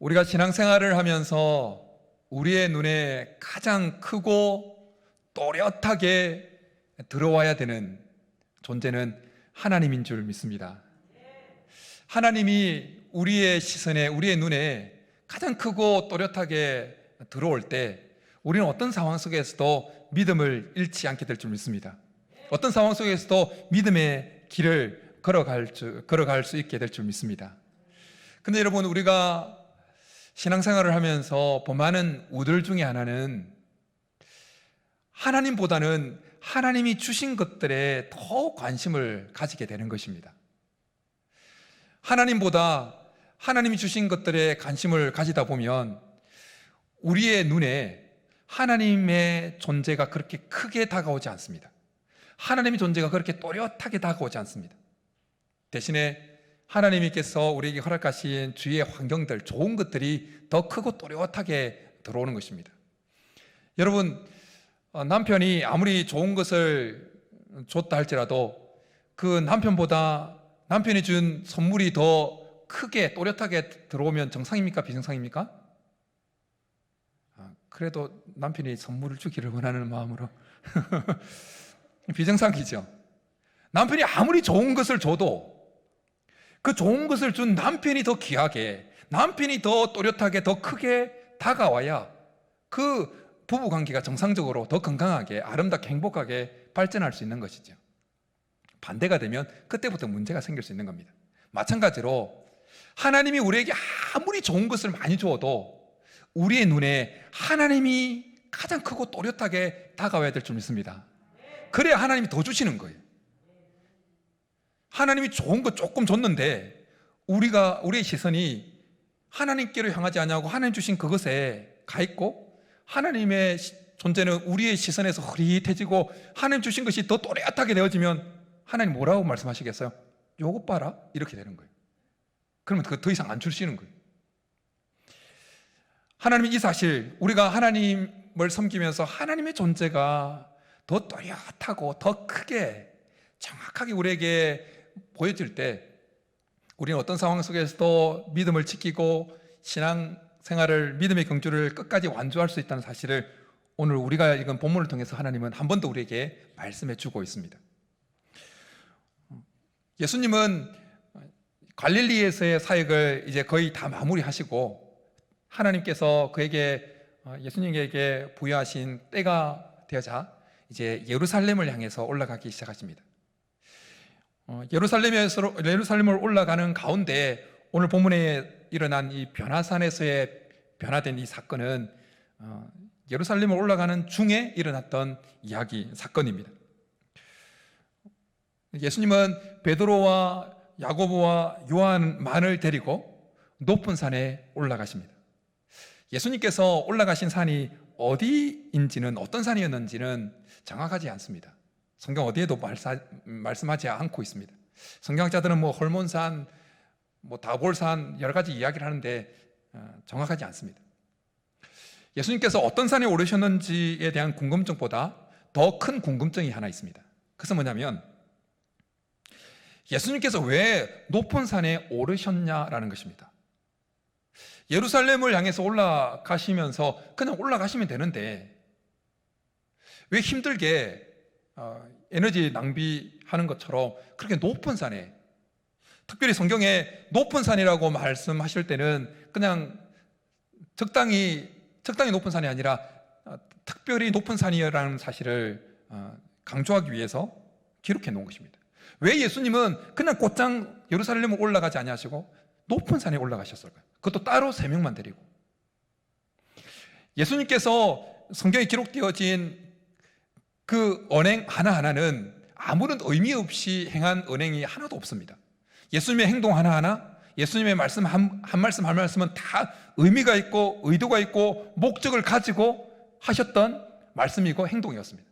우리가 신앙생활을 하면서 우리의 눈에 가장 크고 또렷하게 들어와야 되는 존재는 하나님인 줄 믿습니다. 하나님이 우리의 시선에, 우리의 눈에 가장 크고 또렷하게 들어올 때 우리는 어떤 상황 속에서도 믿음을 잃지 않게 될 줄 믿습니다. 어떤 상황 속에서도 믿음의 길을 걸어갈 수 있게 될 줄 믿습니다. 근데 여러분, 우리가 신앙생활을 하면서 범하는 우들 중에 하나는 하나님보다는 하나님이 주신 것들에 더 관심을 가지게 되는 것입니다. 하나님보다 하나님이 주신 것들에 관심을 가지다 보면 우리의 눈에 하나님의 존재가 그렇게 크게 다가오지 않습니다. 하나님의 존재가 그렇게 또렷하게 다가오지 않습니다. 대신에 하나님께서 우리에게 허락하신 주위의 환경들, 좋은 것들이 더 크고 또렷하게 들어오는 것입니다. 여러분, 남편이 아무리 좋은 것을 줬다 할지라도 그 남편이 준 선물이 더 크게 또렷하게 들어오면 정상입니까? 비정상입니까? 그래도 남편이 선물을 주기를 원하는 마음으로 비정상이죠. 남편이 아무리 좋은 것을 줘도 그 좋은 것을 준 남편이 더 귀하게, 남편이 더 또렷하게, 더 크게 다가와야 그 부부관계가 정상적으로 더 건강하게, 아름답게, 행복하게 발전할 수 있는 것이죠. 반대가 되면 그때부터 문제가 생길 수 있는 겁니다. 마찬가지로 하나님이 우리에게 아무리 좋은 것을 많이 주어도 우리의 눈에 하나님이 가장 크고 또렷하게 다가와야 될 줄 믿습니다. 그래야 하나님이 더 주시는 거예요. 하나님이 좋은 거 조금 줬는데 우리의 시선이 하나님께로 향하지 않냐고 하나님 주신 그것에 가 있고, 하나님의 존재는 우리의 시선에서 흐릿해지고 하나님 주신 것이 더 또렷하게 되어지면 하나님 뭐라고 말씀하시겠어요? 요것 봐라, 이렇게 되는 거예요. 그러면 더 이상 안 주시는 거예요. 하나님이 이 사실, 우리가 하나님을 섬기면서 하나님의 존재가 더 또렷하고 더 크게 정확하게 우리에게 보여질 때 우리는 어떤 상황 속에서도 믿음을 지키고 신앙생활을, 믿음의 경주를 끝까지 완주할 수 있다는 사실을 오늘 우리가 읽은 본문을 통해서 하나님은 한 번 더 우리에게 말씀해 주고 있습니다. 예수님은 갈릴리에서의 사역을 이제 거의 다 마무리하시고 하나님께서 예수님에게 부여하신 때가 되어자 이제 예루살렘을 향해서 올라가기 시작하십니다. 예루살렘을 올라가는 가운데 오늘 본문에 일어난 이 변화산에서의 변화된 이 사건은 예루살렘을 올라가는 중에 일어났던 사건입니다. 예수님은 베드로와 야고보와 요한만을 데리고 높은 산에 올라가십니다. 예수님께서 올라가신 산이 어디인지는, 어떤 산이었는지는 정확하지 않습니다. 성경 어디에도 말씀하지 않고 있습니다. 성경학자들은 헐몬산, 다볼산 여러 가지 이야기를 하는데 정확하지 않습니다. 예수님께서 어떤 산에 오르셨는지에 대한 궁금증보다 더 큰 궁금증이 하나 있습니다. 그것은 뭐냐면 예수님께서 왜 높은 산에 오르셨냐라는 것입니다. 예루살렘을 향해서 올라가시면서 그냥 올라가시면 되는데 왜 힘들게 에너지 낭비하는 것처럼 그렇게 높은 산에, 특별히 성경에 높은 산이라고 말씀하실 때는 그냥 적당히 높은 산이 아니라 특별히 높은 산이라는 사실을 강조하기 위해서 기록해 놓은 것입니다. 왜 예수님은 그냥 곧장 예루살렘을 올라가지 아니하시고 높은 산에 올라가셨을까요? 그것도 따로 3명만 데리고. 예수님께서 성경에 기록되어진 그 언행 하나하나는 아무런 의미 없이 행한 언행이 하나도 없습니다. 예수님의 행동 하나하나, 예수님의 말씀 한 말씀은 다 의미가 있고 의도가 있고 목적을 가지고 하셨던 말씀이고 행동이었습니다.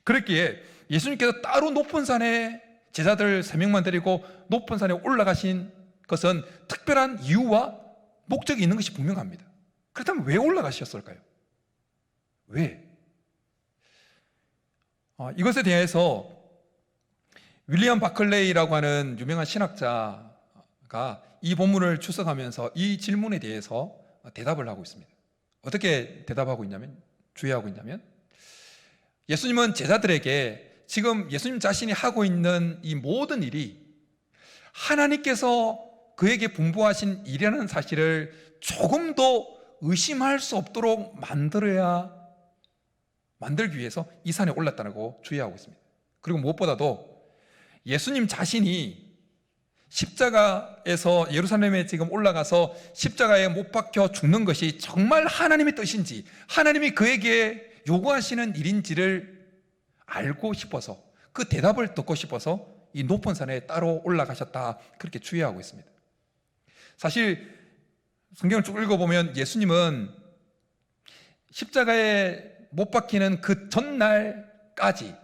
그렇기에 예수님께서 따로 높은 산에 제자들 3명만 데리고 높은 산에 올라가신 것은 특별한 이유와 목적이 있는 것이 분명합니다. 그렇다면 왜 올라가셨을까요? 왜? 이것에 대해서 윌리엄 바클레이라고 하는 유명한 신학자가 이 본문을 추석하면서 이 질문에 대해서 대답을 하고 있습니다. 어떻게 대답하고 있냐면, 주의하고 있냐면, 예수님은 제자들에게 지금 예수님 자신이 하고 있는 이 모든 일이 하나님께서 그에게 분부하신 일이라는 사실을 조금도 의심할 수 없도록 만들기 위해서 이 산에 올랐다고 주의하고 있습니다. 그리고 무엇보다도 예수님 자신이 십자가에서 예루살렘에 지금 올라가서 십자가에 못 박혀 죽는 것이 정말 하나님의 뜻인지, 하나님이 그에게 요구하시는 일인지를 알고 싶어서, 그 대답을 듣고 싶어서 이 높은 산에 따로 올라가셨다, 그렇게 주의하고 있습니다. 사실 성경을 쭉 읽어보면 예수님은 십자가에 못 박히는 그 전날까지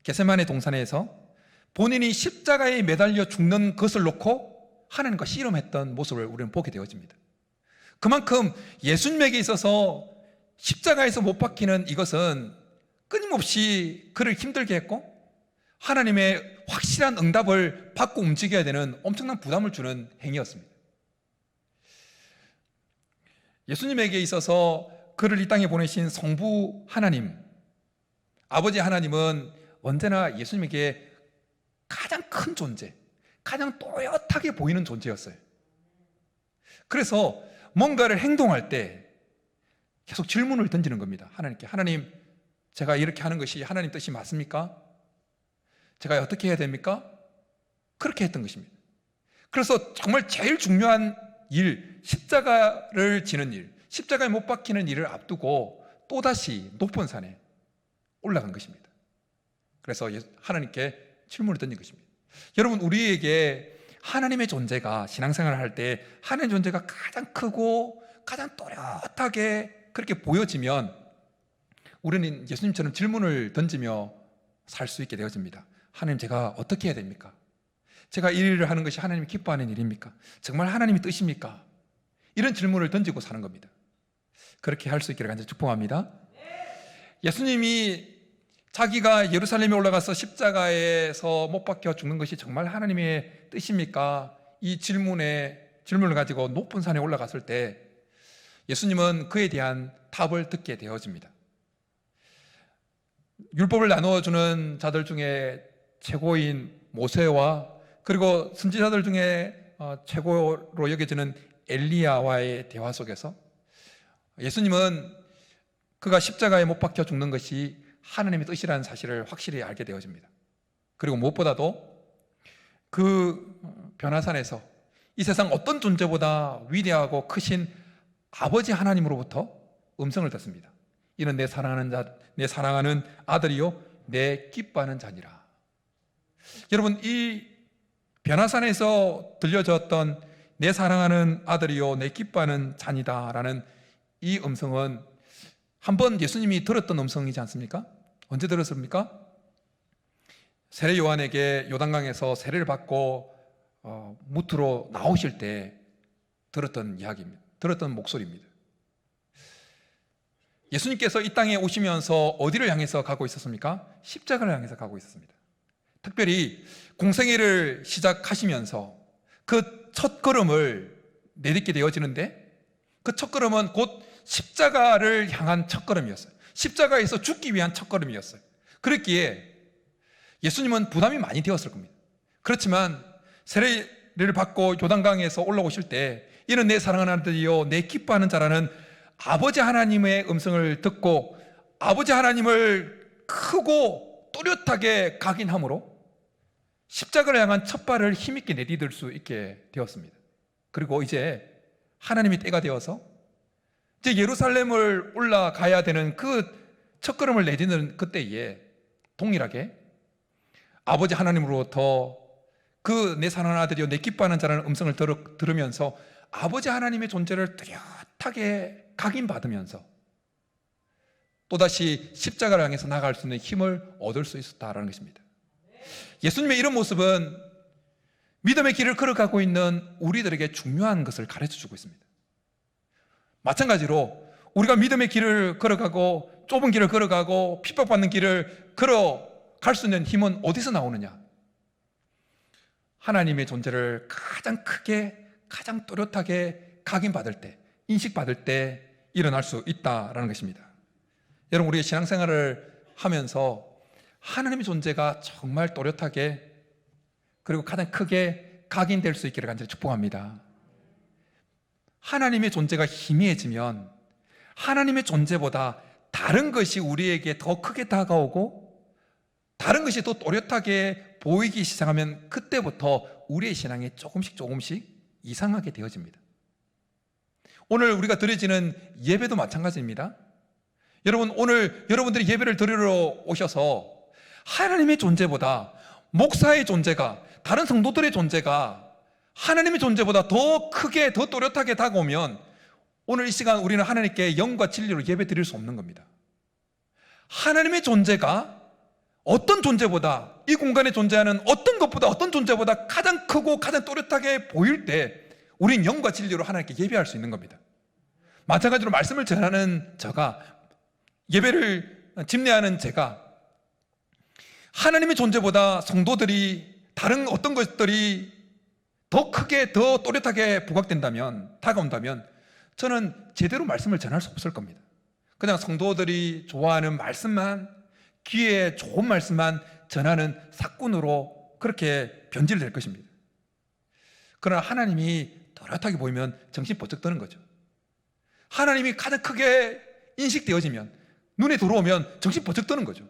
겟세마네 동산에서 본인이 십자가에 매달려 죽는 것을 놓고 하나님과 씨름했던 모습을 우리는 보게 되어집니다. 그만큼 예수님에게 있어서 십자가에서 못 박히는 이것은 끊임없이 그를 힘들게 했고, 하나님의 확실한 응답을 받고 움직여야 되는 엄청난 부담을 주는 행위였습니다. 예수님에게 있어서 그를 이 땅에 보내신 성부 하나님, 아버지 하나님은 언제나 예수님에게 가장 큰 존재, 가장 또렷하게 보이는 존재였어요. 그래서 뭔가를 행동할 때 계속 질문을 던지는 겁니다. 하나님께, 하나님, 제가 이렇게 하는 것이 하나님 뜻이 맞습니까? 제가 어떻게 해야 됩니까? 그렇게 했던 것입니다. 그래서 정말 제일 중요한 일, 십자가를 지는 일, 십자가에 못 박히는 일을 앞두고 또다시 높은 산에 올라간 것입니다. 그래서 하나님께 질문을 던진 것입니다. 여러분, 우리에게 하나님의 존재가, 신앙생활을 할 때 하나님의 존재가 가장 크고 가장 또렷하게 그렇게 보여지면 우리는 예수님처럼 질문을 던지며 살 수 있게 되어집니다. 하나님, 제가 어떻게 해야 됩니까? 제가 이 일을 하는 것이 하나님이 기뻐하는 일입니까? 정말 하나님의 뜻입니까? 이런 질문을 던지고 사는 겁니다. 그렇게 할 수 있기를 간절히 축복합니다. 예수님이 자기가 예루살렘에 올라가서 십자가에서 못 박혀 죽는 것이 정말 하나님의 뜻입니까? 이 질문을 가지고 높은 산에 올라갔을 때 예수님은 그에 대한 답을 듣게 되어집니다. 율법을 나누어주는 자들 중에 최고인 모세와 그리고 선지자들 중에 최고로 여겨지는 엘리야와의 대화 속에서 예수님은 그가 십자가에 못 박혀 죽는 것이 하나님의 뜻이라는 사실을 확실히 알게 되어집니다. 그리고 무엇보다도 그 변화산에서 이 세상 어떤 존재보다 위대하고 크신 아버지 하나님으로부터 음성을 듣습니다. 이는 내 사랑하는 아들이요 내 기뻐하는 자니라. 여러분, 이 변화산에서 들려졌던 내 사랑하는 아들이요 내 기뻐하는 자니다라는 이 음성은 한번 예수님이 들었던 음성이지 않습니까? 언제 들었습니까? 세례 요한에게 요단강에서 세례를 받고 무트로 나오실 때 들었던 이야기입니다. 들었던 목소리입니다. 예수님께서 이 땅에 오시면서 어디를 향해서 가고 있었습니까? 십자가를 향해서 가고 있었습니다. 특별히 공생애를 시작하시면서 그 첫 걸음을 내딛게 되어지는데, 그 첫 걸음은 곧 십자가를 향한 첫 걸음이었어요. 십자가에서 죽기 위한 첫 걸음이었어요. 그랬기에 예수님은 부담이 많이 되었을 겁니다. 그렇지만 세례를 받고 요단강에서 올라오실 때 이는 내 사랑하는 아들이요 내 기뻐하는 자라는 아버지 하나님의 음성을 듣고 아버지 하나님을 크고 뚜렷하게 각인함으로 십자가를 향한 첫 발을 힘있게 내디딜 수 있게 되었습니다. 그리고 이제 하나님이 때가 되어서 이제 예루살렘을 올라가야 되는 그 첫걸음을 내딛는 그때에 동일하게 아버지 하나님으로부터 그 내 사랑하는 아들이요 내 기뻐하는 자라는 음성을 들으면서 아버지 하나님의 존재를 뚜렷하게 각인받으면서 또다시 십자가를 향해서 나아갈 수 있는 힘을 얻을 수 있었다라는 것입니다. 예수님의 이런 모습은 믿음의 길을 걸어가고 있는 우리들에게 중요한 것을 가르쳐주고 있습니다. 마찬가지로 우리가 믿음의 길을 걸어가고 좁은 길을 걸어가고 핍박받는 길을 걸어갈 수 있는 힘은 어디서 나오느냐? 하나님의 존재를 가장 크게 가장 또렷하게 각인받을 때, 인식받을 때 일어날 수 있다라는 것입니다. 여러분, 우리의 신앙생활을 하면서 하나님의 존재가 정말 또렷하게 그리고 가장 크게 각인될 수 있기를 간절히 축복합니다. 하나님의 존재가 희미해지면 하나님의 존재보다 다른 것이 우리에게 더 크게 다가오고 다른 것이 더 또렷하게 보이기 시작하면 그때부터 우리의 신앙이 조금씩 이상하게 되어집니다. 오늘 우리가 드려지는 예배도 마찬가지입니다. 여러분, 오늘 여러분들이 예배를 드리러 오셔서 하나님의 존재보다 목사의 존재가, 다른 성도들의 존재가 하나님의 존재보다 더 크게, 더 또렷하게 다가오면 오늘 이 시간 우리는 하나님께 영과 진리로 예배 드릴 수 없는 겁니다. 하나님의 존재가 어떤 존재보다, 이 공간에 존재하는 어떤 것보다, 어떤 존재보다 가장 크고 가장 또렷하게 보일 때 우린 영과 진리로 하나님께 예배할 수 있는 겁니다. 마찬가지로 말씀을 전하는 저가, 예배를 집례하는 제가 하나님의 존재보다 성도들이, 다른 어떤 것들이 더 크게, 더 또렷하게 부각된다면, 다가온다면 저는 제대로 말씀을 전할 수 없을 겁니다. 그냥 성도들이 좋아하는 말씀만, 귀에 좋은 말씀만 전하는 사꾼으로 그렇게 변질될 것입니다. 그러나 하나님이 또렷하게 보이면 정신 번쩍 드는 거죠. 하나님이 가장 크게 인식되어지면, 눈에 들어오면 정신 번쩍 드는 거죠.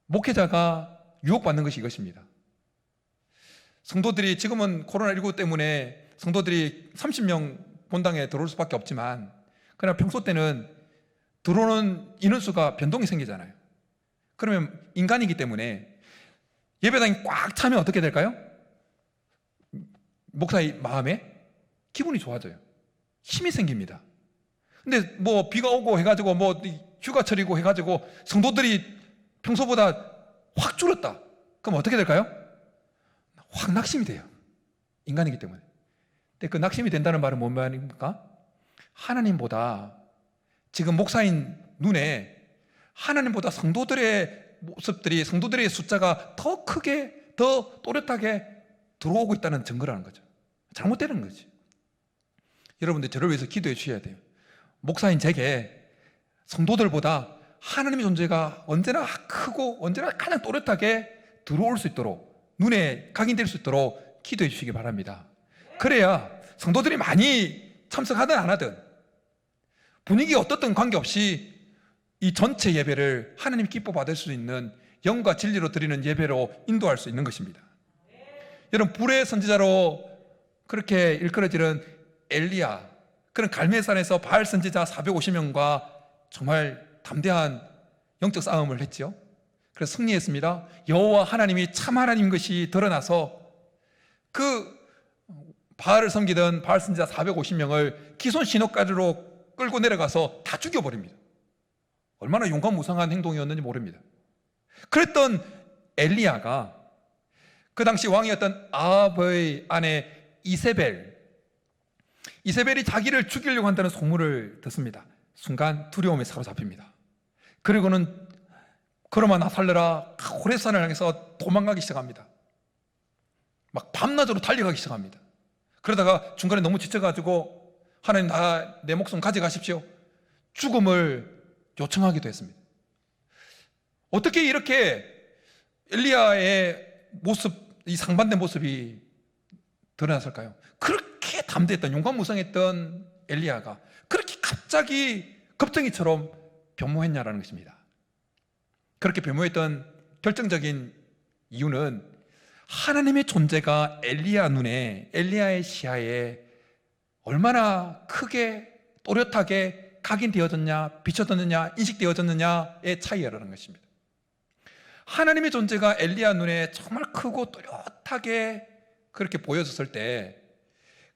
목회자가 유혹받는 것이 이것입니다. 성도들이, 지금은 코로나19 때문에 성도들이 30명 본당에 들어올 수밖에 없지만, 그러나 평소 때는 들어오는 인원수가 변동이 생기잖아요. 그러면 인간이기 때문에 예배당이 꽉 차면 어떻게 될까요? 목사의 마음에 기분이 좋아져요. 힘이 생깁니다. 근데 뭐 비가 오고 해가지고, 뭐 휴가철이고 해가지고 성도들이 평소보다 확 줄었다. 그럼 어떻게 될까요? 확 낙심이 돼요. 인간이기 때문에. 근데 그 낙심이 된다는 말은 뭔 말입니까? 하나님보다, 지금 목사인 눈에 하나님보다 성도들의 모습들이, 성도들의 숫자가 더 크게, 더 또렷하게 들어오고 있다는 증거라는 거죠. 잘못되는 거지. 여러분들 저를 위해서 기도해 주셔야 돼요. 목사인 제게 성도들보다 하나님의 존재가 언제나 크고 언제나 가장 또렷하게 들어올 수 있도록, 눈에 각인될 수 있도록 기도해 주시기 바랍니다. 그래야 성도들이 많이 참석하든 안 하든, 분위기가 어떻든 관계없이 이 전체 예배를 하나님 기뻐 받을 수 있는 영과 진리로 드리는 예배로 인도할 수 있는 것입니다. 여러분, 불의 선지자로 그렇게 일컬어지는 엘리야, 그런 갈멜산에서 바알 선지자 450명과 정말 담대한 영적 싸움을 했죠. 그래서 승리했습니다. 여호와 하나님이 참 하나님인 것이 드러나서 그 바알을 섬기던 바알 선지자 450명을 기손 신옥가루로 끌고 내려가서 다 죽여버립니다. 얼마나 용감무상한 행동이었는지 모릅니다. 그랬던 엘리야가 그 당시 왕이었던 아합의 아내 이세벨이 자기를 죽이려고 한다는 소문을 듣습니다. 순간 두려움에 사로잡힙니다. 그리고는 그러마 나 살려라, 호렙산을 향해서 도망가기 시작합니다. 막 밤낮으로 달려가기 시작합니다. 그러다가 중간에 너무 지쳐가지고 하나님, 내 목숨 가져가십시오, 죽음을 요청하기도 했습니다. 어떻게 이렇게 엘리야의 모습, 이 상반된 모습이 드러났을까요? 그렇게 담대했던, 용감무성했던 엘리야가 그렇게 갑자기 겁쟁이처럼 변모했냐라는 것입니다. 그렇게 변모했던 결정적인 이유는 하나님의 존재가 엘리야 눈에, 엘리야의 시야에 얼마나 크게 또렷하게 각인되어졌냐, 비춰졌느냐, 인식되어졌느냐의 차이라는 것입니다. 하나님의 존재가 엘리야 눈에 정말 크고 또렷하게 그렇게 보여졌을 때,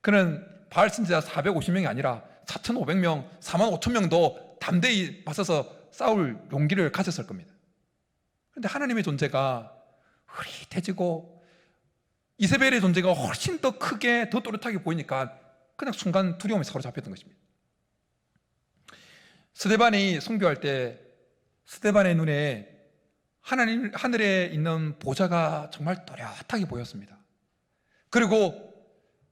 그는 바알 선지자 450명이 아니라 4,500명, 45,000명도 담대히 맞서서 싸울 용기를 가졌을 겁니다. 그런데 하나님의 존재가 흐릿해지고 이세벨의 존재가 훨씬 더 크게, 더 또렷하게 보이니까 그냥 순간 두려움에 사로잡혔던 것입니다. 스데반이 순교할 때 스데반의 눈에 하나님, 하늘에 있는 보좌가 정말 또렷하게 보였습니다. 그리고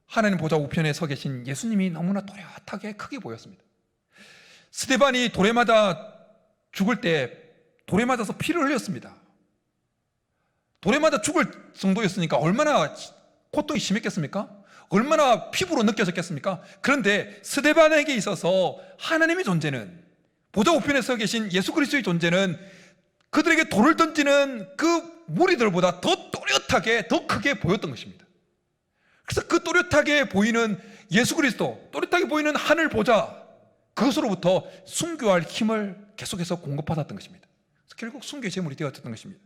하나님 보좌 우편에 서 계신 예수님이 너무나 또렷하게 크게 보였습니다. 스데반이 돌에 맞아 죽을 때 돌에 맞아서 피를 흘렸습니다. 돌에 맞아 죽을 정도였으니까 얼마나 고통이 심했겠습니까? 얼마나 피부로 느껴졌겠습니까? 그런데 스데반에게 있어서 하나님의 존재는, 보좌 우편에 서 계신 예수 그리스도의 존재는 그들에게 돌을 던지는 그 무리들보다 더 또렷하게, 더 크게 보였던 것입니다. 그래서 그 또렷하게 보이는 예수 그리스도, 또렷하게 보이는 하늘 보좌, 그것으로부터 순교할 힘을 계속해서 공급받았던 것입니다. 그래서 결국 순교의 제물이 되었던 것입니다.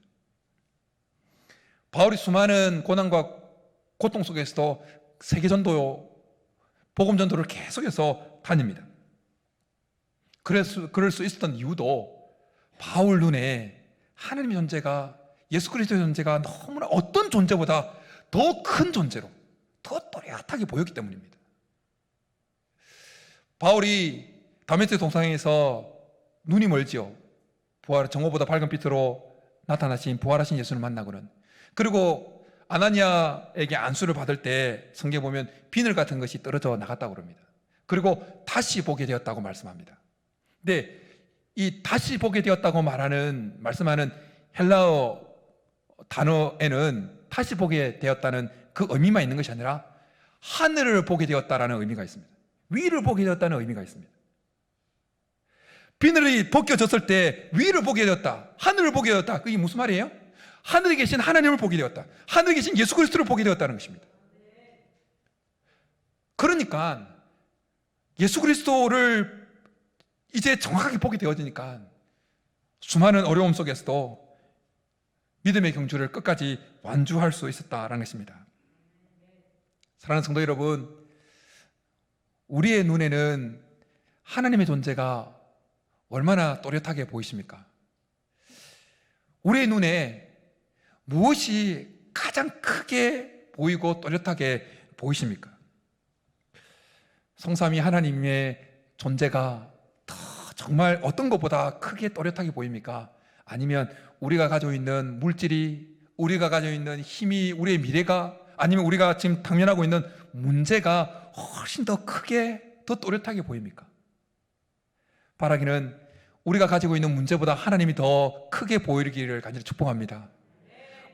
바울이 수많은 고난과 고통 속에서도 세계전도, 복음전도를 계속해서 다닙니다. 그럴 수 있었던 이유도 바울 눈에 하나님의 존재가, 예수 그리스도의 존재가 너무나 어떤 존재보다 더 큰 존재로, 더 또렷하게 보였기 때문입니다. 바울이 다메섹 동상에서 눈이 멀지요. 정오보다 밝은 빛으로 나타나신 부활하신 예수를 만나고는, 그리고 아나니아에게 안수를 받을 때 성경에 보면 비늘 같은 것이 떨어져 나갔다고 합니다. 그리고 다시 보게 되었다고 말씀합니다. 근데 이 다시 보게 되었다고 말씀하는 헬라어 단어에는 다시 보게 되었다는 그 의미만 있는 것이 아니라 하늘을 보게 되었다라는 의미가 있습니다. 위를 보게 되었다는 의미가 있습니다. 비늘이 벗겨졌을 때 위를 보게 되었다, 하늘을 보게 되었다. 그게 무슨 말이에요? 하늘에 계신 하나님을 보게 되었다, 하늘에 계신 예수 그리스도를 보게 되었다는 것입니다. 그러니까 예수 그리스도를 이제 정확하게 보게 되어지니까 수많은 어려움 속에서도 믿음의 경주를 끝까지 완주할 수 있었다는 것입니다. 사랑하는 성도 여러분, 우리의 눈에는 하나님의 존재가 얼마나 또렷하게 보이십니까? 우리의 눈에 무엇이 가장 크게 보이고 또렷하게 보이십니까? 성삼위 하나님의 존재가 더 정말 어떤 것보다 크게 또렷하게 보입니까? 아니면 우리가 가지고 있는 물질이, 우리가 가지고 있는 힘이, 우리의 미래가, 아니면 우리가 지금 당면하고 있는 문제가 훨씬 더 크게, 더 또렷하게 보입니까? 바라기는 우리가 가지고 있는 문제보다 하나님이 더 크게 보이기를 간절히 축복합니다.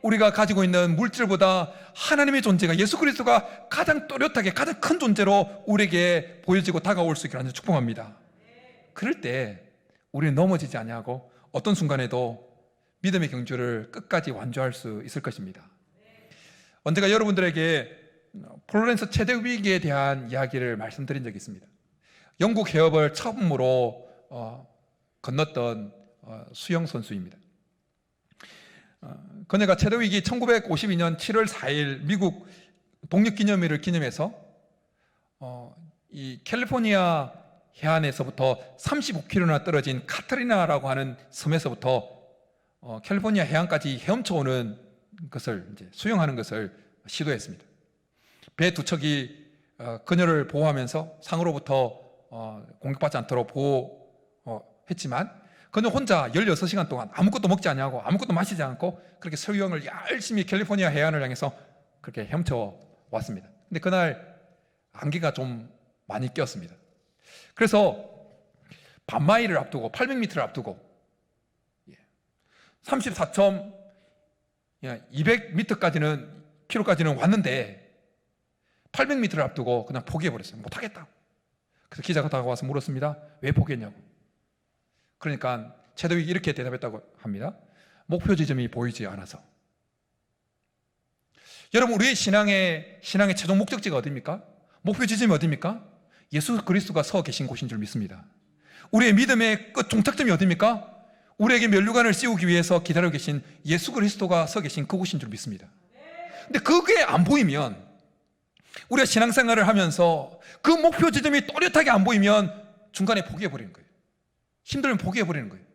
우리가 가지고 있는 물질보다 하나님의 존재가, 예수 그리스도가 가장 또렷하게, 가장 큰 존재로 우리에게 보여지고 다가올 수 있기를 간절히 축복합니다. 그럴 때 우리는 넘어지지 아니하고 어떤 순간에도 믿음의 경주를 끝까지 완주할 수 있을 것입니다. 언젠가 여러분들에게 플로렌스 최대 위기에 대한 이야기를 말씀드린 적이 있습니다. 영국 해협을 처음으로 건넜던 수영 선수입니다. 그녀가 최대 위기 1952년 7월 4일 미국 독립기념일을 기념해서 이 캘리포니아 해안에서부터 35km나 떨어진 카트리나라고 하는 섬에서부터 캘리포니아 해안까지 헤엄쳐 오는 것을, 이제 수영하는 것을 시도했습니다. 배 두 척이 그녀를 보호하면서 상으로부터 공격받지 않도록 보호했지만 그녀 혼자 16시간 동안 아무것도 먹지 않냐고, 아무것도 마시지 않고 그렇게 수영을 열심히 캘리포니아 해안을 향해서 그렇게 헤엄쳐 왔습니다. 근데 그날 안개가 좀 많이 꼈습니다. 그래서 반마일을 앞두고 800m를 앞두고 34.200m까지는 키로까지는 왔는데 800m를 앞두고 그냥 포기해버렸어요. 못하겠다고. 그래서 기자가 다가와서 물었습니다. 왜 포기했냐고. 그러니까 최도익이 이렇게 대답했다고 합니다. 목표 지점이 보이지 않아서. 여러분, 우리의 신앙의 최종 목적지가 어디입니까? 목표 지점이 어디입니까? 예수 그리스도가 서 계신 곳인 줄 믿습니다. 우리의 믿음의 끝 종착점이 어디입니까? 우리에게 면류관을 씌우기 위해서 기다리고 계신 예수 그리스도가 서 계신 그곳인 줄 믿습니다. 근데 그게 안 보이면, 우리가 신앙생활을 하면서 그 목표 지점이 또렷하게 안 보이면 중간에 포기해버리는 거예요. 힘들면 포기해버리는 거예요.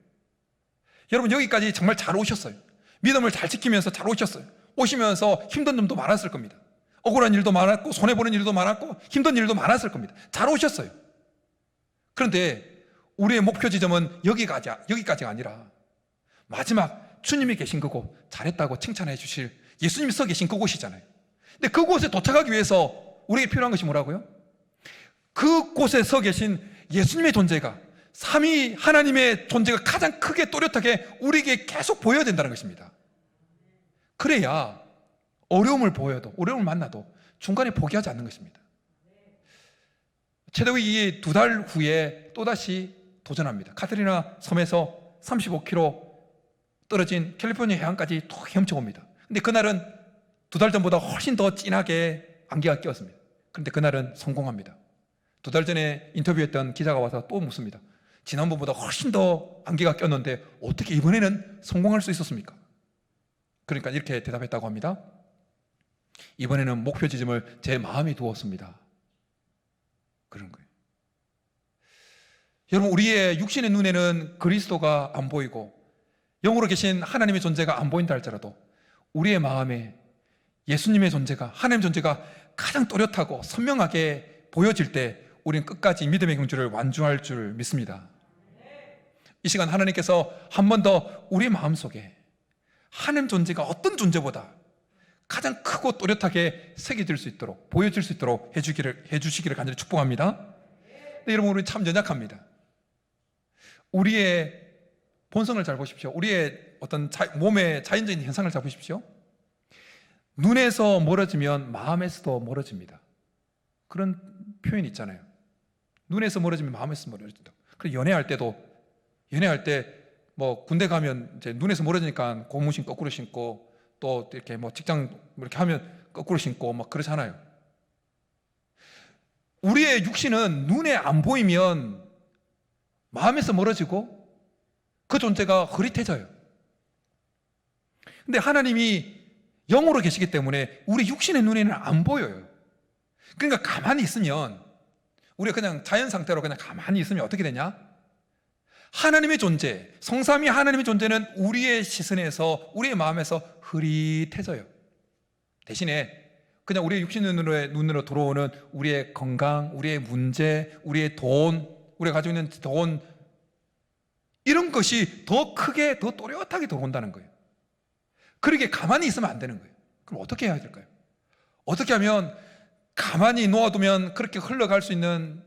여러분, 여기까지 정말 잘 오셨어요. 믿음을 잘 지키면서 잘 오셨어요. 오시면서 힘든 점도 많았을 겁니다. 억울한 일도 많았고, 손해보는 일도 많았고, 힘든 일도 많았을 겁니다. 잘 오셨어요. 그런데 우리의 목표 지점은 여기까지가 아니라 마지막 주님이 계신 그곳, 잘했다고 칭찬해 주실 예수님이 서 계신 그곳이잖아요. 근데 그곳에 도착하기 위해서 우리에게 필요한 것이 뭐라고요? 그곳에 서 계신 예수님의 존재가, 삼위 하나님의 존재가 가장 크게 또렷하게 우리에게 계속 보여야 된다는 것입니다. 그래야 어려움을 보여도, 어려움을 만나도 중간에 포기하지 않는 것입니다. 최대위 2달 후에 또다시 도전합니다. 카트리나 섬에서 35km 떨어진 캘리포니아 해안까지 또 헤엄쳐옵니다. 근데 그날은 2달 전보다 훨씬 더 진하게 안개가 끼었습니다. 그런데 그날은 성공합니다. 2달 전에 인터뷰했던 기자가 와서 또 묻습니다. 지난번보다 훨씬 더 안개가 꼈는데 어떻게 이번에는 성공할 수 있었습니까? 그러니까 이렇게 대답했다고 합니다. 이번에는 목표 지점을 제 마음에 두었습니다. 그런 거예요. 여러분, 우리의 육신의 눈에는 그리스도가 안 보이고 영으로 계신 하나님의 존재가 안 보인다 할지라도 우리의 마음에 예수님의 존재가, 하나님의 존재가 가장 또렷하고 선명하게 보여질 때 우리는 끝까지 믿음의 경주를 완주할 줄 믿습니다. 이 시간 하나님께서 한 번 더 우리 마음속에 하나님 존재가 어떤 존재보다 가장 크고 또렷하게 새겨질 수 있도록, 보여질 수 있도록 해주시기를 간절히 축복합니다. 근데 여러분, 우리 참 연약합니다. 우리의 본성을 잘 보십시오. 우리의 어떤 몸의 자연적인 현상을 잘 보십시오. 눈에서 멀어지면 마음에서도 멀어집니다. 그런 표현이 있잖아요. 눈에서 멀어지면 마음에서 멀어진다. 그리고 연애할 때도, 연애할 때 뭐 군대 가면 이제 눈에서 멀어지니까 고무신 거꾸로 신고, 또 이렇게 뭐 직장 이렇게 하면 거꾸로 신고 막 그러잖아요. 우리의 육신은 눈에 안 보이면 마음에서 멀어지고 그 존재가 흐릿해져요. 근데 하나님이 영으로 계시기 때문에 우리 육신의 눈에는 안 보여요. 그러니까 가만히 있으면, 우리가 그냥 자연 상태로 그냥 가만히 있으면 어떻게 되냐? 하나님의 존재, 성삼위 하나님의 존재는 우리의 시선에서, 우리의 마음에서 흐릿해져요. 대신에 그냥 우리의 육신의 눈으로 들어오는 우리의 건강, 우리의 문제, 우리의 돈, 우리가 가지고 있는 돈, 이런 것이 더 크게, 더 또렷하게 들어온다는 거예요. 그렇게 가만히 있으면 안 되는 거예요. 그럼 어떻게 해야 될까요? 어떻게 하면 가만히 놓아두면 그렇게 흘러갈 수 있는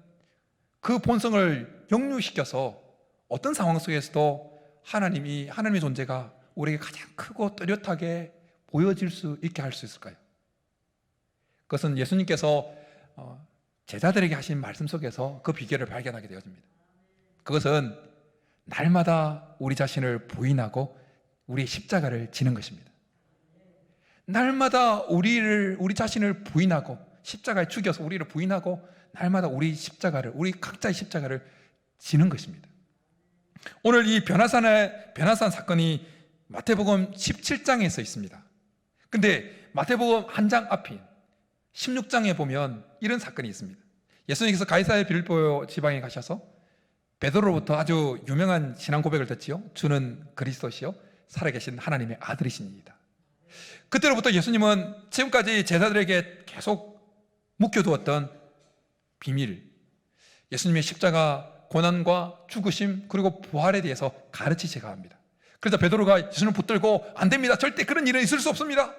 그 본성을 역류시켜서 어떤 상황 속에서도 하나님의 존재가 우리에게 가장 크고 또렷하게 보여질 수 있게 할 수 있을까요? 그것은 예수님께서 제자들에게 하신 말씀 속에서 그 비결을 발견하게 되어집니다. 그것은 날마다 우리 자신을 부인하고 우리의 십자가를 지는 것입니다. 날마다 우리 자신을 부인하고 십자가에 죽여서 우리를 부인하고 날마다 우리 각자의 십자가를 지는 것입니다. 오늘 이 변화산 사건이 마태복음 17장에 써 있습니다. 근데 마태복음 한 장 앞인 16장에 보면 이런 사건이 있습니다. 예수님께서 가이사랴 빌립보 지방에 가셔서 베드로로부터 아주 유명한 신앙 고백을 듣지요. 주는 그리스도시요 살아계신 하나님의 아들이십니다. 그때로부터 예수님은 지금까지 제자들에게 계속 묵혀두었던 비밀, 예수님의 십자가 고난과 죽으심 그리고 부활에 대해서 가르치시가 합니다. 그래서 베드로가 예수님을 붙들고 안 됩니다, 절대 그런 일은 있을 수 없습니다.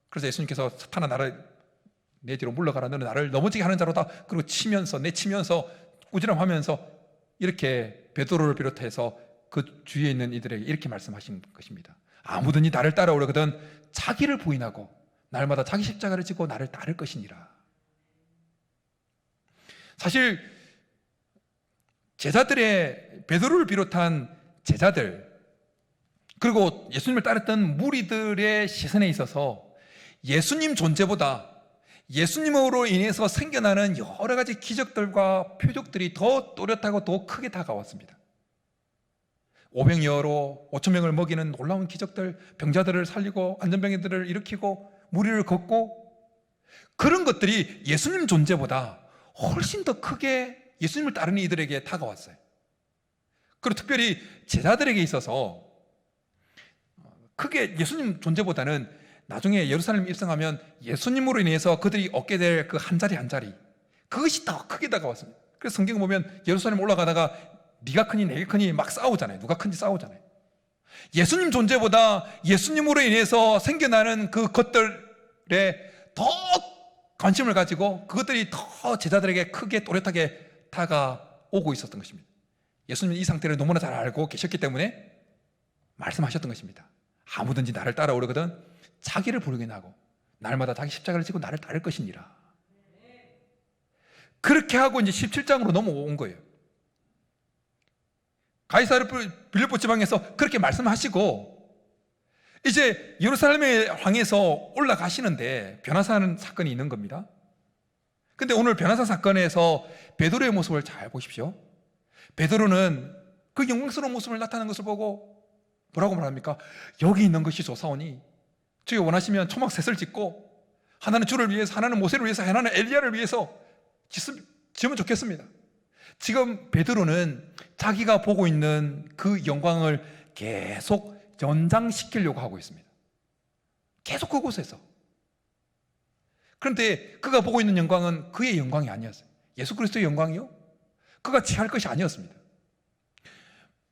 그래서 예수님께서 사탄아 나를 내 뒤로 물러가라, 너는 나를 넘어지게 하는 자로다. 그리고 내치면서 꾸지람하면서 이렇게 베드로를 비롯해서 그 주위에 있는 이들에게 이렇게 말씀하신 것입니다. 아무든지 나를 따라오려거든 자기를 부인하고 날마다 자기 십자가를 지고 나를 따를 것이니라. 사실 제자들의, 베드로를 비롯한 제자들 그리고 예수님을 따랐던 무리들의 시선에 있어서 예수님 존재보다 예수님으로 인해서 생겨나는 여러 가지 기적들과 표적들이 더 또렷하고 더 크게 다가왔습니다. 500여로 5,000명을 먹이는 놀라운 기적들, 병자들을 살리고 안전병이들을 일으키고 무리를 걷고, 그런 것들이 예수님 존재보다 훨씬 더 크게 예수님을 따르는 이들에게 다가왔어요. 그리고 특별히 제자들에게 있어서 크게 예수님 존재보다는 나중에 예루살렘 입성하면 예수님으로 인해서 그들이 얻게 될 그 한 자리 한 자리, 그것이 더 크게 다가왔습니다. 그래서 성경 보면 예루살렘 올라가다가 네가 크니 내가 크니 막 싸우잖아요. 누가 큰지 싸우잖아요. 예수님 존재보다 예수님으로 인해서 생겨나는 그 것들에 더 관심을 가지고 그것들이 더 제자들에게 크게 또렷하게 다가오고 있었던 것입니다. 예수님은 이 상태를 너무나 잘 알고 계셨기 때문에 말씀하셨던 것입니다. 아무든지 나를 따라오려거든 자기를 부르게하고 날마다 자기 십자가를 지고 나를 따를 것이니라. 그렇게 하고 이제 17장으로 넘어온 거예요. 가이사르 빌립보 지방에서 그렇게 말씀하시고 이제 예루살렘에 향해서 올라가시는데 변화산 사건이 있는 겁니다. 근데 오늘 변화산 사건에서 베드로의 모습을 잘 보십시오. 베드로는 그 영광스러운 모습을 나타나는 것을 보고 뭐라고 말합니까? 여기 있는 것이 좋사오니 주여 원하시면 초막셋을 짓고 하나는 주를 위해서, 하나는 모세를 위해서, 하나는 엘리야를 위해서 지으면 좋겠습니다. 지금 베드로는 자기가 보고 있는 그 영광을 계속 연장시키려고 하고 있습니다. 계속 그곳에서. 그런데 그가 보고 있는 영광은 그의 영광이 아니었어요. 예수 그리스도의 영광이요? 그가 취할 것이 아니었습니다.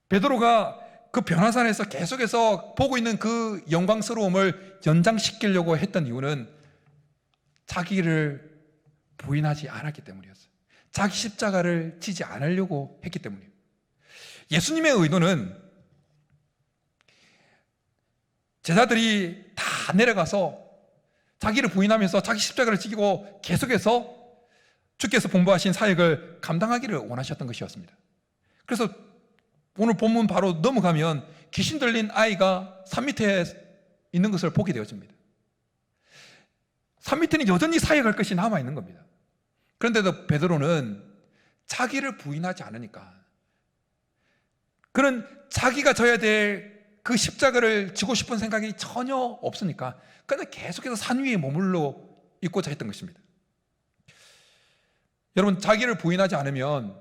베드로가 그 변화산에서 계속해서 보고 있는 그 영광스러움을 연장시키려고 했던 이유는 자기를 부인하지 않았기 때문이었어요. 자기 십자가를 지지 않으려고 했기 때문이에요. 예수님의 의도는 제자들이 다 내려가서 자기를 부인하면서 자기 십자가를 지고 계속해서 주께서 분부하신 사역을 감당하기를 원하셨던 것이었습니다. 그래서 오늘 본문 바로 넘어가면 귀신 들린 아이가 산 밑에 있는 것을 보게 되어집니다. 산 밑에는 여전히 사역할 것이 남아있는 겁니다. 그런데도 베드로는 자기를 부인하지 않으니까 그는 자기가 져야 될 그 십자가를 지고 싶은 생각이 전혀 없으니까 그는 계속해서 산 위에 머물러 있고자 했던 것입니다. 여러분, 자기를 부인하지 않으면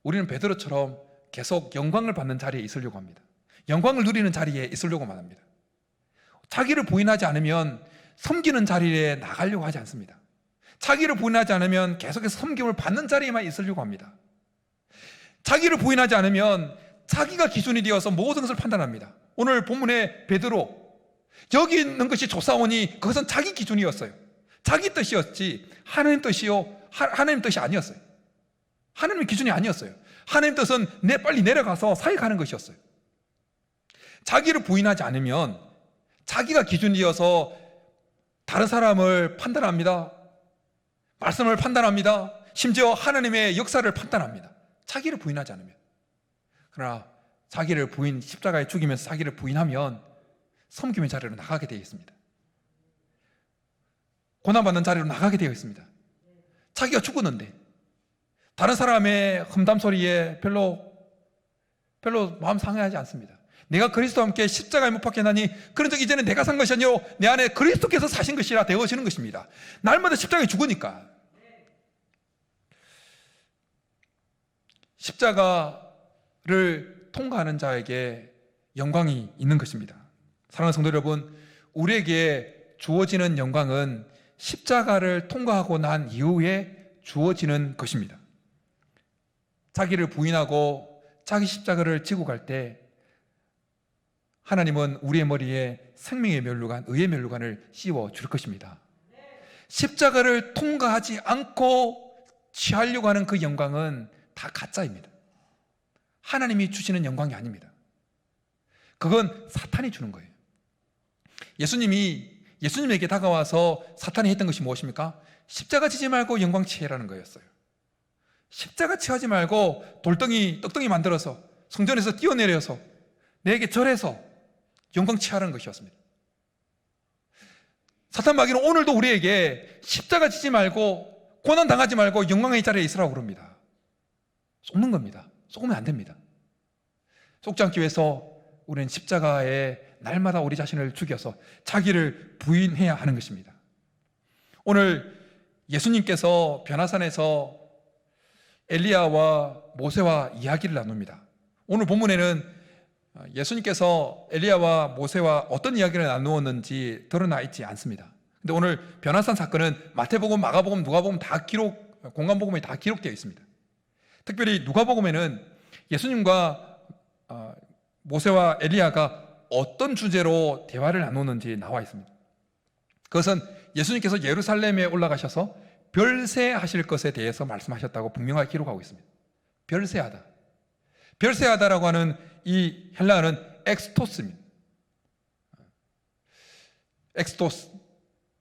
우리는 베드로처럼 계속 영광을 받는 자리에 있으려고 합니다. 영광을 누리는 자리에 있으려고만 합니다. 자기를 부인하지 않으면 섬기는 자리에 나가려고 하지 않습니다. 자기를 부인하지 않으면 계속해서 섬김을 받는 자리에만 있으려고 합니다. 자기를 부인하지 않으면 자기가 기준이 되어서 모든 것을 판단합니다. 오늘 본문의 베드로, 여기 있는 것이 좋사오니 그것은 자기 기준이었어요. 자기 뜻이었지 하나님 뜻이 아니었어요. 하나님의 기준이 아니었어요. 하나님 뜻은 빨리 내려가서 사역하는 것이었어요. 자기를 부인하지 않으면 자기가 기준이어서 다른 사람을 판단합니다. 말씀을 판단합니다. 심지어 하나님의 역사를 판단합니다. 자기를 부인하지 않으면. 그러나 자기를 십자가에 죽이면서 자기를 부인하면 섬김의 자리로 나가게 되어 있습니다. 고난받는 자리로 나가게 되어 있습니다. 자기가 죽었는데 다른 사람의 험담 소리에 별로 마음 상해하지 않습니다. 내가 그리스도와 함께 십자가에 못 박혀나니 그런 적 이제는 내가 산 것이 아니요 내 안에 그리스도께서 사신 것이라 되어지는 것입니다. 날마다 십자가에 죽으니까. 십자가를 통과하는 자에게 영광이 있는 것입니다. 사랑하는 성도 여러분, 우리에게 주어지는 영광은 십자가를 통과하고 난 이후에 주어지는 것입니다. 자기를 부인하고 자기 십자가를 지고 갈 때 하나님은 우리의 머리에 생명의 면류관, 의의 면류관을 씌워 줄 것입니다. 십자가를 통과하지 않고 취하려고 하는 그 영광은 다 가짜입니다. 하나님이 주시는 영광이 아닙니다. 그건 사탄이 주는 거예요. 예수님에게 다가와서 사탄이 했던 것이 무엇입니까? 십자가 지지 말고 영광 취해라는 거였어요. 십자가 취하지 말고 떡덩이 만들어서 성전에서 뛰어내려서 내게 절해서 영광 취하라는 것이었습니다. 사탄 마귀는 오늘도 우리에게 십자가 지지 말고 고난 당하지 말고 영광의 자리에 있으라고 그럽니다. 속는 겁니다. 속으면 안 됩니다. 속지 않기 위해서 우리는 십자가에 날마다 우리 자신을 죽여서 자기를 부인해야 하는 것입니다. 오늘 예수님께서 변화산에서 엘리야와 모세와 이야기를 나눕니다. 오늘 본문에는 예수님께서 엘리야와 모세와 어떤 이야기를 나누었는지 드러나 있지 않습니다. 근데 오늘 변화산 사건은 마태복음, 마가복음, 누가복음 공관복음에 다 기록되어 있습니다. 특별히 누가복음에는 예수님과 모세와 엘리야가 어떤 주제로 대화를 나누는지 나와 있습니다. 그것은 예수님께서 예루살렘에 올라가셔서 별세하실 것에 대해서 말씀하셨다고 분명하게 기록하고 있습니다. 별세하다. 별세하다라고 하는 이 헬라어는 엑스토스입니다. 엑스토스,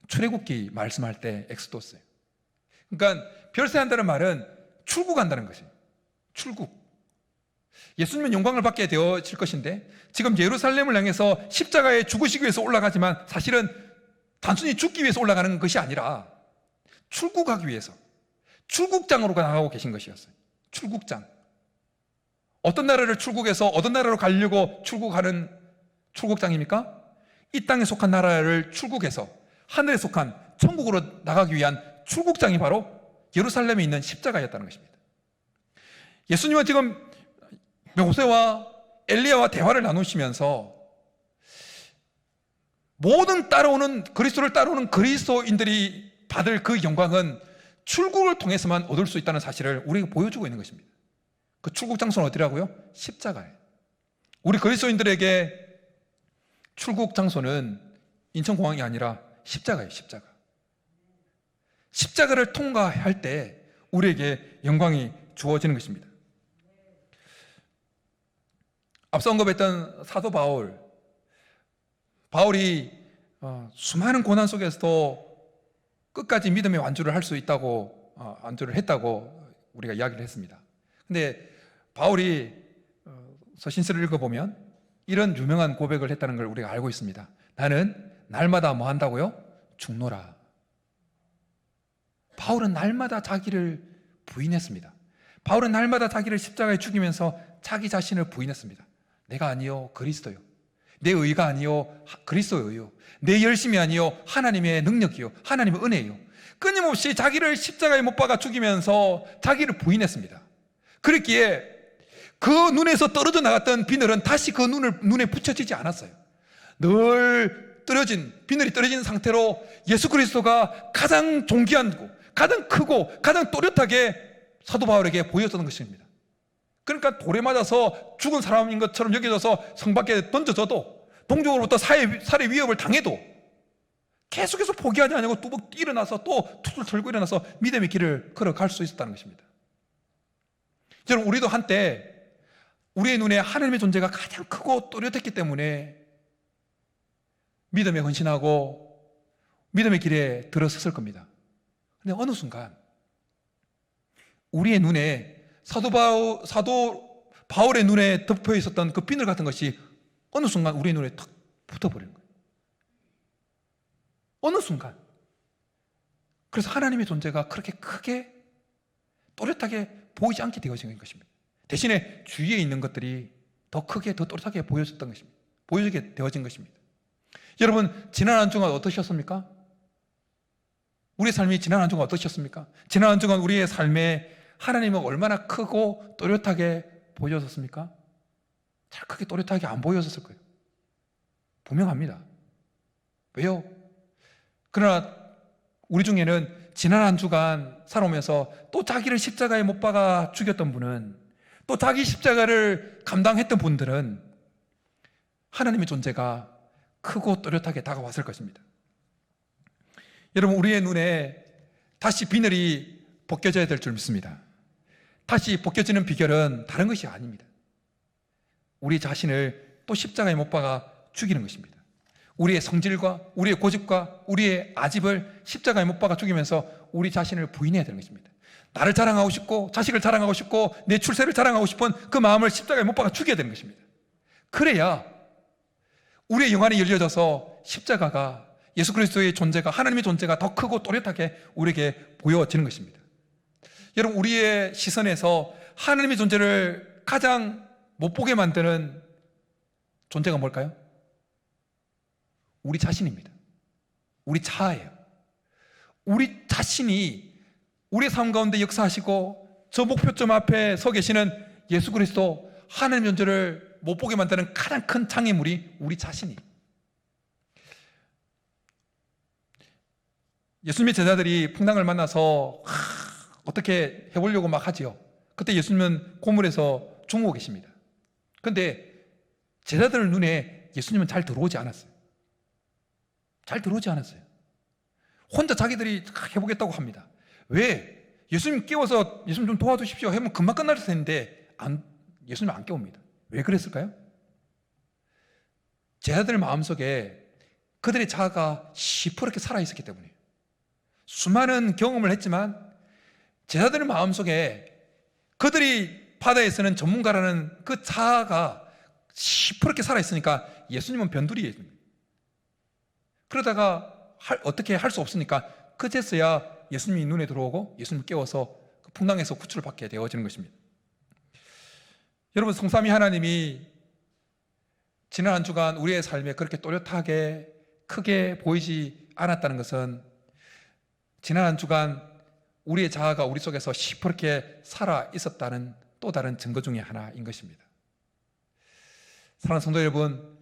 출애굽기 말씀할 때 엑스토스예요. 그러니까 별세한다는 말은 출국한다는 것이에요. 출국. 예수님은 영광을 받게 되어질 것인데 지금 예루살렘을 향해서 십자가에 죽으시기 위해서 올라가지만 사실은 단순히 죽기 위해서 올라가는 것이 아니라 출국하기 위해서 출국장으로 나가고 계신 것이었어요. 출국장. 어떤 나라를 출국해서 어떤 나라로 가려고 출국하는 출국장입니까? 이 땅에 속한 나라를 출국해서 하늘에 속한 천국으로 나가기 위한 출국장이 바로 예루살렘에 있는 십자가였다는 것입니다. 예수님은 지금 모세와 엘리야와 대화를 나누시면서 모든 그리스도를 따라오는 그리스도인들이 받을 그 영광은 출국을 통해서만 얻을 수 있다는 사실을 우리에게 보여주고 있는 것입니다. 그 출국 장소는 어디라고요? 십자가예요. 우리 그리스도인들에게 출국 장소는 인천공항이 아니라 십자가예요. 십자가. 십자가를 통과할 때 우리에게 영광이 주어지는 것입니다. 앞서 언급했던 사도 바울이 수많은 고난 속에서도 끝까지 믿음의 완주를 할 수 있다고 완주를 했다고 우리가 이야기를 했습니다. 근데 바울이 서신서를 읽어보면 이런 유명한 고백을 했다는 걸 우리가 알고 있습니다. 나는 날마다 뭐 한다고요? 죽노라. 바울은 날마다 자기를 부인했습니다. 바울은 날마다 자기를 십자가에 죽이면서 자기 자신을 부인했습니다. 내가 아니요 그리스도요. 내 의가 아니요 그리스도의 의요. 내 열심이 아니요 하나님의 능력이요 하나님의 은혜요. 끊임없이 자기를 십자가에 못 박아 죽이면서 자기를 부인했습니다. 그랬기에 그 눈에서 떨어져 나갔던 비늘은 다시 그 눈에 붙여지지 않았어요. 늘 비늘이 떨어진 상태로 예수 그리스도가 가장 존귀하고 가장 크고 가장 또렷하게 사도 바울에게 보여줬던 것입니다. 그러니까 돌에 맞아서 죽은 사람인 것처럼 여겨져서 성 밖에 던져져도 동족으로부터 살해 위협을 당해도 계속해서 포기하지 않고 뚜벅 일어나서 또 툭툭 털고 일어나서 믿음의 길을 걸어갈 수 있었다는 것입니다. 여러분, 우리도 한때 우리의 눈에 하나님의 존재가 가장 크고 또렷했기 때문에 믿음에 헌신하고 믿음의 길에 들어섰을 겁니다. 그런데 어느 순간 우리의 눈에 사도 바울의 눈에 덮여 있었던 그 비늘 같은 것이 어느 순간 우리의 눈에 탁 붙어버리는 거예요. 어느 순간. 그래서 하나님의 존재가 그렇게 크게 또렷하게 보이지 않게 되어진 것입니다. 대신에 주위에 있는 것들이 더 크게 더 또렷하게 보여졌던 것입니다. 보여지게 되어진 것입니다. 여러분, 지난 한 주간 어떠셨습니까? 우리의 삶이 지난 한 주간 어떠셨습니까? 지난 한 주간 우리의 삶에 하나님은 얼마나 크고 또렷하게 보여졌습니까? 잘 크게 또렷하게 안 보여졌을 거예요. 분명합니다. 왜요? 그러나 우리 중에는 지난 한 주간 살아오면서 또 자기를 십자가에 못 박아 죽였던 분은, 또 자기 십자가를 감당했던 분들은 하나님의 존재가 크고 또렷하게 다가왔을 것입니다. 여러분, 우리의 눈에 다시 비늘이 벗겨져야 될 줄 믿습니다. 다시 벗겨지는 비결은 다른 것이 아닙니다. 우리 자신을 또 십자가에 못 박아 죽이는 것입니다. 우리의 성질과 우리의 고집과 우리의 아집을 십자가에 못 박아 죽이면서 우리 자신을 부인해야 되는 것입니다. 나를 자랑하고 싶고 자식을 자랑하고 싶고 내 출세를 자랑하고 싶은 그 마음을 십자가에 못 박아 죽여야 되는 것입니다. 그래야 우리의 영안이 열려져서 십자가가, 예수 그리스도의 존재가, 하나님의 존재가 더 크고 또렷하게 우리에게 보여지는 것입니다. 여러분, 우리의 시선에서 하나님의 존재를 가장 못 보게 만드는 존재가 뭘까요? 우리 자신입니다. 우리 자아예요. 우리 자신이 우리의 삶 가운데 역사하시고 저 목표점 앞에 서 계시는 예수 그리스도, 하나님의 존재를 못 보게 만드는 가장 큰 장애물이 우리 자신이. 예수님의 제자들이 풍랑을 만나서 어떻게 해보려고 막 하지요. 그때 예수님은 고물에서 중고 계십니다. 그런데 제자들 눈에 예수님은 잘 들어오지 않았어요. 잘 들어오지 않았어요. 혼자 자기들이 해보겠다고 합니다. 왜? 예수님 깨워서 예수님 좀 도와주십시오 하면 금방 끝날 텐데 예수님 안 깨웁니다. 왜 그랬을까요? 제자들 마음속에 그들의 자아가 시퍼렇게 살아있었기 때문이에요. 수많은 경험을 했지만 제자들 마음속에 그들이 바다에서는 전문가라는 그 자아가 시퍼렇게 살아있으니까 예수님은 변두리예요. 그러다가 어떻게 할 수 없으니까 그제서야 예수님이 눈에 들어오고 예수님을 깨워서 풍랑에서 구출을 받게 되어지는 것입니다. 여러분, 성삼위 하나님이 지난 한 주간 우리의 삶에 그렇게 또렷하게 크게 보이지 않았다는 것은 지난 한 주간 우리의 자아가 우리 속에서 시퍼렇게 살아 있었다는 또 다른 증거 중에 하나인 것입니다. 사랑하는 성도 여러분,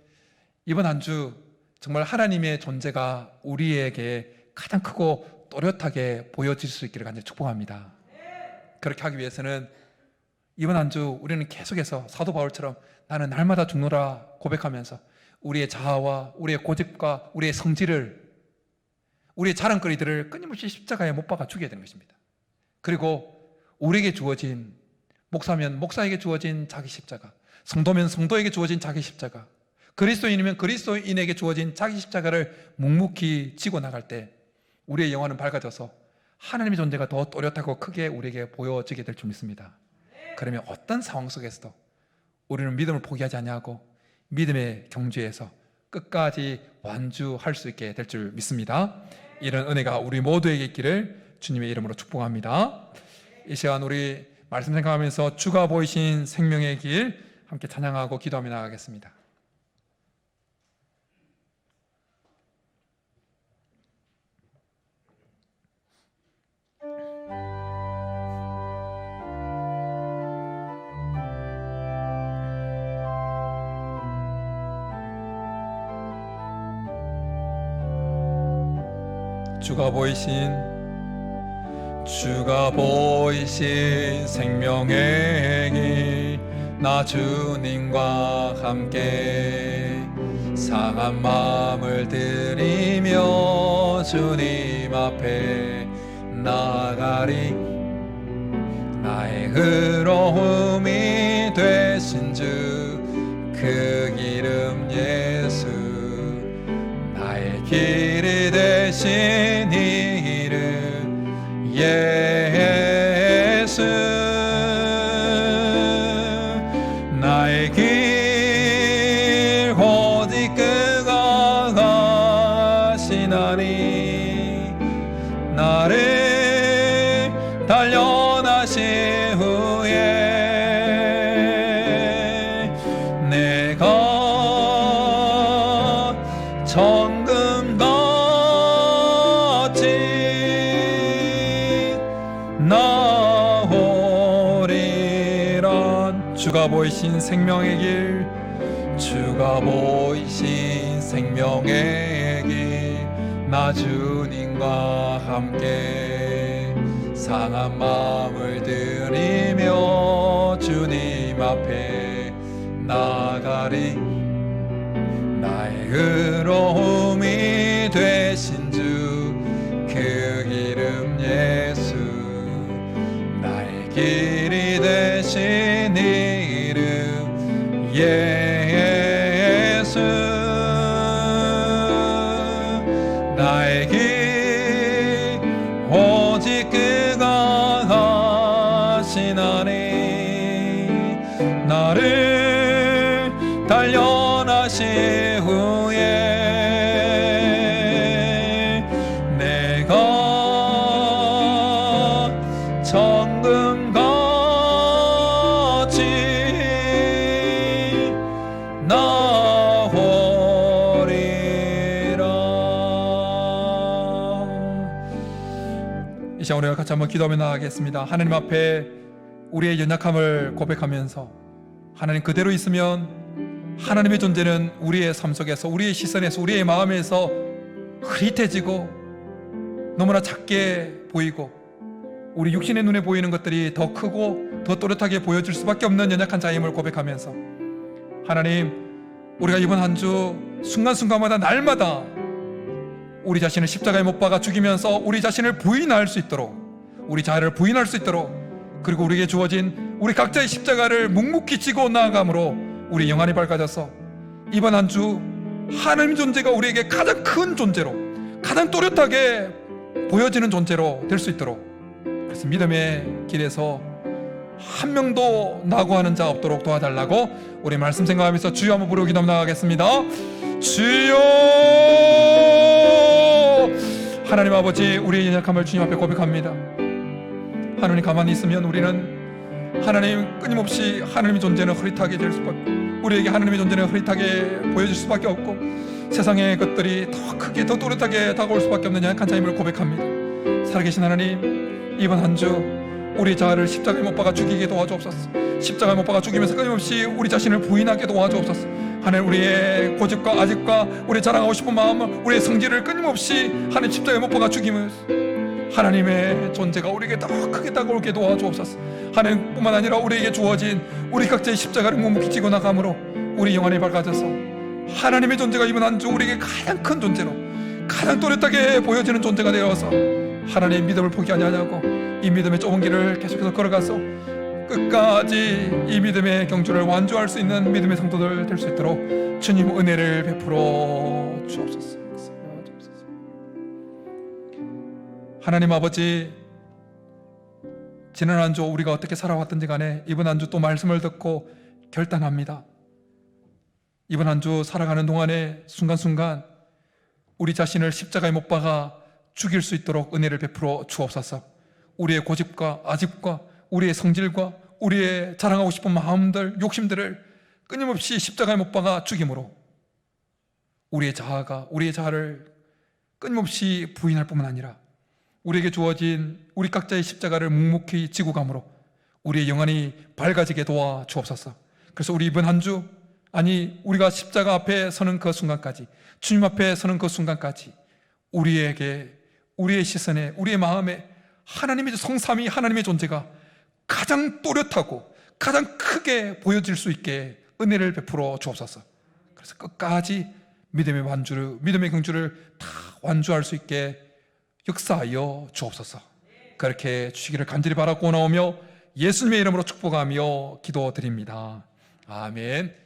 이번 한 주 정말 하나님의 존재가 우리에게 가장 크고 또렷하게 보여질 수 있기를 간절히 축복합니다. 그렇게 하기 위해서는 이번 한 주 우리는 계속해서 사도 바울처럼 나는 날마다 죽노라 고백하면서 우리의 자아와 우리의 고집과 우리의 성질을, 우리의 자랑거리들을 끊임없이 십자가에 못 박아 죽여야 되는 것입니다. 그리고 우리에게 주어진, 목사면 목사에게 주어진 자기 십자가, 성도면 성도에게 주어진 자기 십자가, 그리스도인이면 그리스도인에게 주어진 자기 십자가를 묵묵히 지고 나갈 때 우리의 영혼은 밝아져서 하나님의 존재가 더 또렷하고 크게 우리에게 보여지게 될 줄 믿습니다. 그러면 어떤 상황 속에서도 우리는 믿음을 포기하지 아니하고 믿음의 경주에서 끝까지 완주할 수 있게 될 줄 믿습니다. 이런 은혜가 우리 모두에게 있기를 주님의 이름으로 축복합니다. 이 시간 우리 말씀 생각하면서 주가 보이신 생명의 길 함께 찬양하고 기도하며 나가겠습니다. 주가 보이신 생명의 길, 나 주님과 함께 상한 마음을 들이며 주님 앞에 나아가리. 나의 의로움이 되신 주 그 기름 예수, 나의 길이 되신 이름 예수, 나의 길 오직 그가 가시나니. 나를 단련하신 후에 내가 정금같이 나오리라. 주가 보이신 생명의 길, 주가 보이신 생명의 길, 나 주님과 함께 상한 마음을 들이며 주님 앞에 나가리. 나의 의로움이 되신 주 그 기름 예수, 나의 길이 되신 이름 예수, 나의 길 오직 그가 하시나니. 나를 단련하신 후에 내가 정금같이 나오리라. 이 시간 우리가 같이 한번 기도하며 나가겠습니다. 하나님 앞에 우리의 연약함을 고백하면서 하나님 그대로 있으면 하나님의 존재는 우리의 삶 속에서, 우리의 시선에서, 우리의 마음에서 흐릿해지고 너무나 작게 보이고 우리 육신의 눈에 보이는 것들이 더 크고 더 또렷하게 보여질 수밖에 없는 연약한 자임을 고백하면서 하나님, 우리가 이번 한 주 순간순간마다 날마다 우리 자신을 십자가에 못 박아 죽이면서 우리 자신을 부인할 수 있도록, 우리 자아를 부인할 수 있도록, 그리고 우리에게 주어진 우리 각자의 십자가를 묵묵히 지고 나아감으로 우리 영안이 밝아져서 이번 한 주 하나님 존재가 우리에게 가장 큰 존재로, 가장 또렷하게 보여지는 존재로 될 수 있도록, 그래서 믿음의 길에서 한 명도 낙오하는 자 없도록 도와달라고 우리 말씀 생각하면서 주여 한번 부르고 기도 나가겠습니다. 주여! 하나님 아버지, 우리의 연약함을 주님 앞에 고백합니다. 하나님 가만히 있으면 우리는 하나님 끊임없이 하나님의 존재는 흐릿하게 될 수밖에, 우리에게 하나님의 존재는 흐릿하게 보여질 수밖에 없고 세상의 것들이 더 크게 더 또렷하게 다가올 수밖에 없는 연약한 자임을 고백합니다. 살아계신 하나님, 이번 한 주 우리 자아를 십자가에 못 박아 죽이게 도와주옵소서. 십자가에 못 박아 죽이면서 끊임없이 우리 자신을 부인하게 도와주옵소서. 하나님, 우리의 고집과 아집과 우리 자랑하고 싶은 마음, 우리의 성질을 끊임없이 하나님 십자가에 못 박아 죽이면서 하나님의 존재가 우리에게 더 크게 다가오게 도와주옵소서. 하나님뿐만 아니라 우리에게 주어진 우리 각자의 십자가를 묵묵히 지고 나감으로 우리 영안이 밝아져서 하나님의 존재가 이번 한 주 우리에게 가장 큰 존재로, 가장 또렷하게 보여지는 존재가 되어서 하나님의 믿음을 포기하지 않냐고, 이 믿음의 좁은 길을 계속해서 걸어가서 끝까지 이 믿음의 경주를 완주할 수 있는 믿음의 성도들 될 수 있도록 주님 은혜를 베풀어 주옵소서. 하나님 아버지, 지난 한 주 우리가 어떻게 살아왔든지 간에 이번 한 주 또 말씀을 듣고 결단합니다. 이번 한 주 살아가는 동안에 순간순간 우리 자신을 십자가에 못 박아 죽일 수 있도록 은혜를 베풀어 주옵소서. 우리의 고집과 아집과 우리의 성질과 우리의 자랑하고 싶은 마음들, 욕심들을 끊임없이 십자가에 못 박아 죽임으로 우리의 자아를 끊임없이 부인할 뿐만 아니라 우리에게 주어진 우리 각자의 십자가를 묵묵히 지고 감으로 우리의 영안이 밝아지게 도와 주옵소서. 그래서 우리 이번 한 주, 아니 우리가 십자가 앞에 서는 그 순간까지, 주님 앞에 서는 그 순간까지 우리에게, 우리의 시선에, 우리의 마음에 하나님의 성삼위, 하나님의 존재가 가장 또렷하고 가장 크게 보여질 수 있게 은혜를 베풀어 주옵소서. 그래서 끝까지 믿음의 경주를 다 완주할 수 있게 역사하여 주옵소서. 그렇게 주시기를 간절히 바라고 나오며 예수님의 이름으로 축복하며 기도드립니다. 아멘.